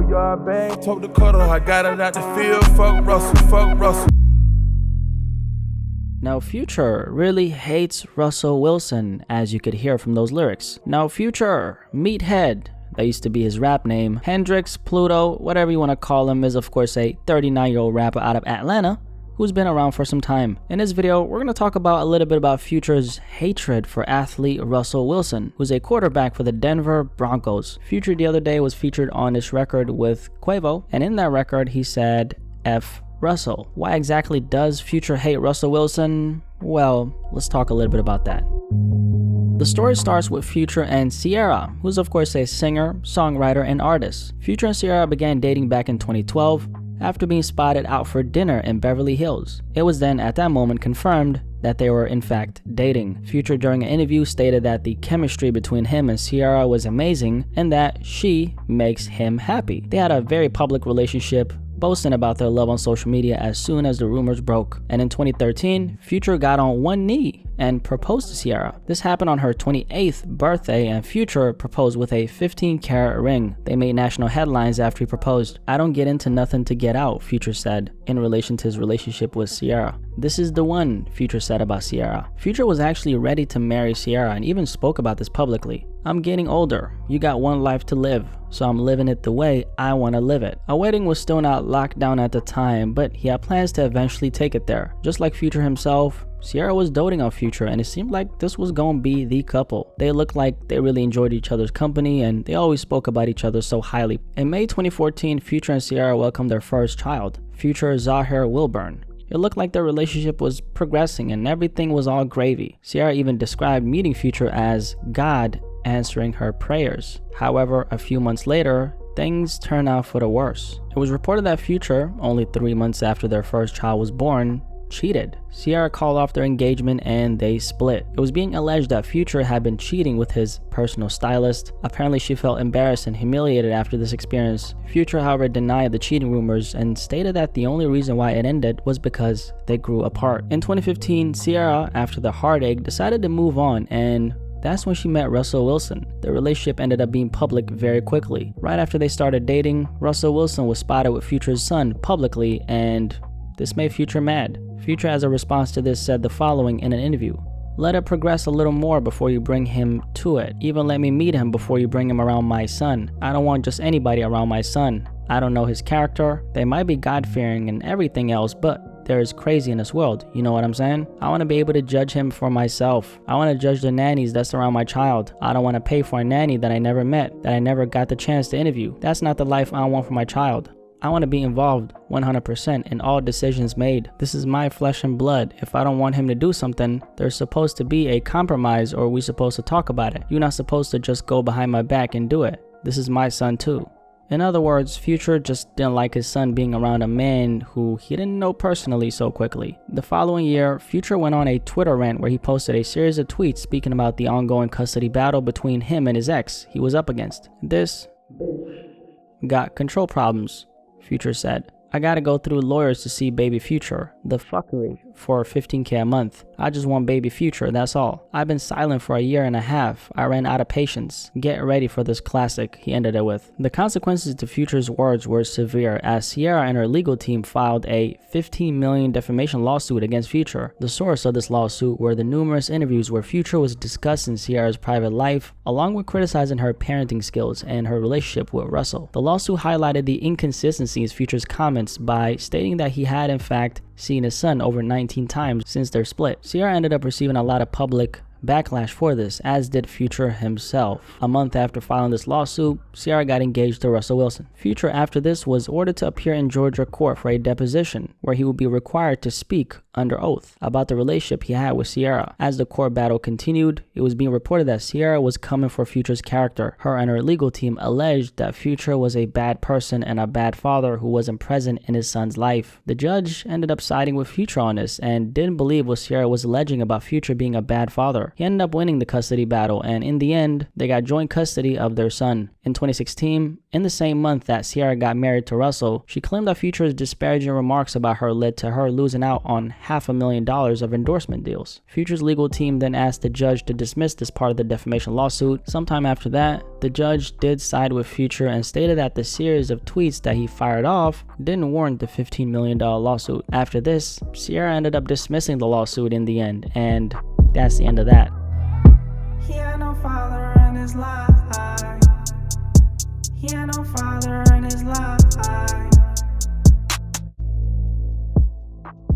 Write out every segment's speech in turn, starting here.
yard bang, told the cutter, I got it out the field. Fuck Russell, fuck Russell. Now, Future really hates Russell Wilson, as you could hear from those lyrics. Now, Future, Meathead, that used to be his rap name, Hendrix, Pluto, whatever you want to call him, is of course a 39-year-old rapper out of Atlanta who's been around for some time. In this video, we're going to talk about a little bit about Future's hatred for athlete Russell Wilson, who's a quarterback for the Denver Broncos. Future the other day was featured on this record with Quavo, and in that record he said, F Russell. Why exactly does Future hate Russell Wilson? Well, let's talk a little bit about that. The story starts with Future and Ciara, who's of course a singer, songwriter, and artist. Future and Ciara began dating back in 2012 after being spotted out for dinner in Beverly Hills. It was then at that moment confirmed that they were in fact dating. Future during an interview stated that the chemistry between him and Ciara was amazing and that she makes him happy. They had a very public relationship, boasting about their love on social media as soon as the rumors broke. And in 2013, Future got on one knee and proposed to Ciara. This happened on her 28th birthday, and Future proposed with a 15-carat ring. They made national headlines after he proposed. I don't get into nothing to get out, Future said, in relation to his relationship with Ciara. This is the one, Future said about Ciara. Future was actually ready to marry Ciara and even spoke about this publicly. I'm getting older. You got one life to live, so I'm living it the way I want to live it. A wedding was still not locked down at the time, but he had plans to eventually take it there. Just like Future himself, Ciara was doting on Future, and it seemed like this was gonna be the couple. They looked like they really enjoyed each other's company, and they always spoke about each other so highly. In May 2014, Future and Ciara welcomed their first child, Future Zahir Wilburn. It looked like their relationship was progressing and everything was all gravy. Ciara even described meeting Future as God answering her prayers. However, a few months later, things turned out for the worse. It was reported that Future, only 3 months after their first child was born, cheated. Ciara called off their engagement and they split. It was being alleged that Future had been cheating with his personal stylist. Apparently she felt embarrassed and humiliated after this experience. Future, however, denied the cheating rumors and stated that the only reason why it ended was because they grew apart. In 2015, Ciara, after the heartache, decided to move on, and that's when she met Russell Wilson. The relationship ended up being public very quickly. Right after they started dating, Russell Wilson was spotted with Future's son publicly, and this made Future mad. Future, as a response to this, said the following in an interview: "Let it progress a little more before you bring him to it. Even let me meet him before you bring him around my son. I don't want just anybody around my son. I don't know his character. They might be God-fearing and everything else, but there is crazy in this world. You know what I'm saying? I want to be able to judge him for myself. I want to judge the nannies that surround my child. I don't want to pay for a nanny that I never met, that I never got the chance to interview. That's not the life I want for my child. I want to be involved 100% in all decisions made. This is my flesh and blood. If I don't want him to do something, there's supposed to be a compromise, or we're supposed to talk about it. You're not supposed to just go behind my back and do it. This is my son too." In other words, Future just didn't like his son being around a man who he didn't know personally so quickly. The following year, Future went on a Twitter rant where he posted a series of tweets speaking about the ongoing custody battle between him and his ex he was up against. "This got control problems," Future said. "I gotta go through lawyers to see baby Future. The fuckery for $15K a month. I just want baby Future, that's all. I've been silent for a year and a half. I ran out of patience. Get ready for this classic," he ended it with. The consequences to Future's words were severe, as Ciara and her legal team filed a $15 million defamation lawsuit against Future. The source of this lawsuit were the numerous interviews where Future was discussing Ciara's private life, along with criticizing her parenting skills and her relationship with Russell. The lawsuit highlighted the inconsistencies in Future's comments by stating that he had in fact seen his son over 19 times since their split. Ciara ended up receiving a lot of public backlash for this, as did Future himself. A month after filing this lawsuit, Ciara got engaged to Russell Wilson. Future, after this, was ordered to appear in Georgia court for a deposition, where he would be required to speak under oath about the relationship he had with Ciara. As the court battle continued, it was being reported that Ciara was coming for Future's character. Her and her legal team alleged that Future was a bad person and a bad father who wasn't present in his son's life. The judge ended up siding with Future on this and didn't believe what Ciara was alleging about Future being a bad father. He ended up winning the custody battle, and in the end, they got joint custody of their son. In 2016, in the same month that Ciara got married to Russell, she claimed that Future's disparaging remarks about her led to her losing out on $500,000 of endorsement deals. Future's legal team then asked the judge to dismiss this part of the defamation lawsuit. Sometime after that, the judge did side with Future and stated that the series of tweets that he fired off didn't warrant the $15 million lawsuit. After this, Ciara ended up dismissing the lawsuit in the end, and that's the end of that. He had no father in his life. He had no father in his life.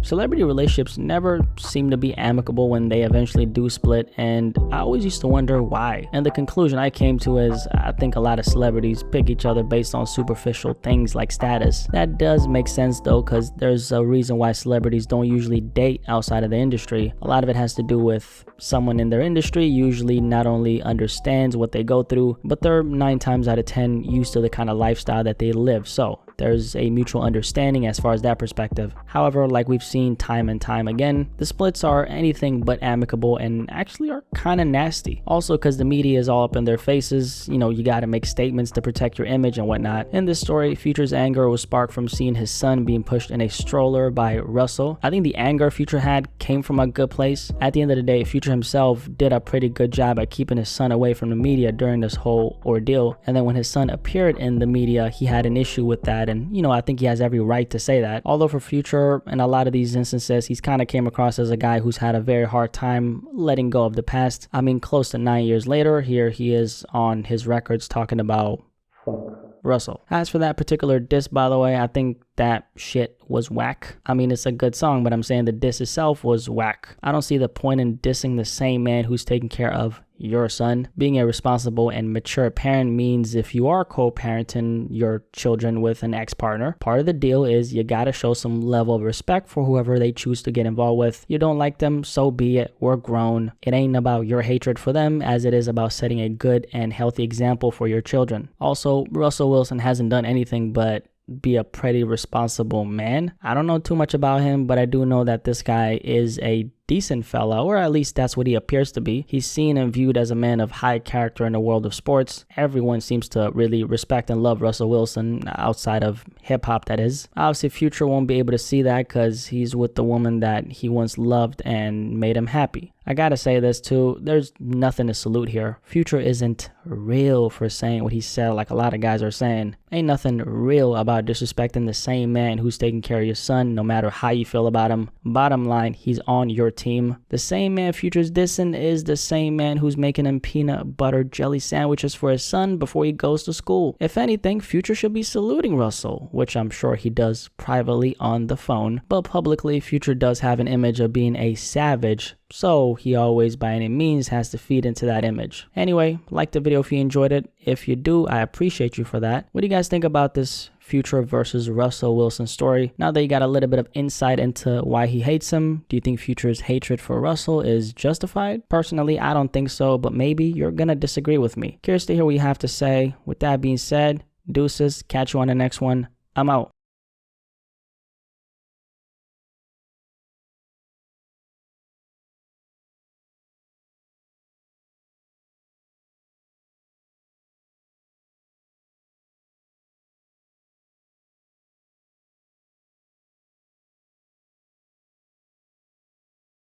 Celebrity relationships never seem to be amicable when they eventually do split, and I always used to wonder why. And the conclusion I came to is I think a lot of celebrities pick each other based on superficial things like status. That does make sense though, because there's a reason why celebrities don't usually date outside of the industry. A lot of it has to do with someone in their industry usually not only understands what they go through, but they're 9 times out of 10 used to the kind of lifestyle that they live. So there's a mutual understanding as far as that perspective. However, like we've seen time and time again, the splits are anything but amicable and actually are kind of nasty. Also, because the media is all up in their faces, you gotta make statements to protect your image and whatnot. In this story, Future's anger was sparked from seeing his son being pushed in a stroller by Russell. I think the anger Future had came from a good place. At the end of the day, Future himself did a pretty good job at keeping his son away from the media during this whole ordeal. And then when his son appeared in the media, he had an issue with that. And I think he has every right to say that. Although for Future, in a lot of these instances, he's kind of came across as a guy who's had a very hard time letting go of the past. I mean, close to 9 years later, here he is on his records talking about Russell. As for that particular diss, by the way, I think that shit was whack. I mean, it's a good song, but I'm saying the diss itself was whack. I don't see the point in dissing the same man who's taking care of your son. Being a responsible and mature parent means if you are co-parenting your children with an ex-partner, part of the deal is you gotta show some level of respect for whoever they choose to get involved with. You don't like them, so be it. We're grown. It ain't about your hatred for them as it is about setting a good and healthy example for your children. Also, Russell Wilson hasn't done anything but be a pretty responsible man. I don't know too much about him, but I do know that this guy is a decent fella, or at least that's what he appears to be. He's seen and viewed as a man of high character in the world of sports. Everyone seems to really respect and love Russell Wilson, outside of hip-hop that is. Obviously, Future won't be able to see that because he's with the woman that he once loved and made him happy. I gotta say this too, there's nothing to salute here. Future isn't real for saying what he said like a lot of guys are saying. Ain't nothing real about disrespecting the same man who's taking care of your son, no matter how you feel about him. Bottom line, he's on your team. The same man Future's dissing is the same man who's making him peanut butter jelly sandwiches for his son before he goes to school. If anything, Future should be saluting Russell, which I'm sure he does privately on the phone, but publicly Future does have an image of being a savage, so he always by any means has to feed into that image. Anyway, like the video if you enjoyed it. If you do, I appreciate you for that. What do you guys think about this Future versus Russell Wilson story? Now that you got a little bit of insight into why he hates him, do you think Future's hatred for Russell is justified? Personally, I don't think so, but maybe you're gonna disagree with me. Curious to hear what you have to say. With that being said, deuces, catch you on the next one. I'm out.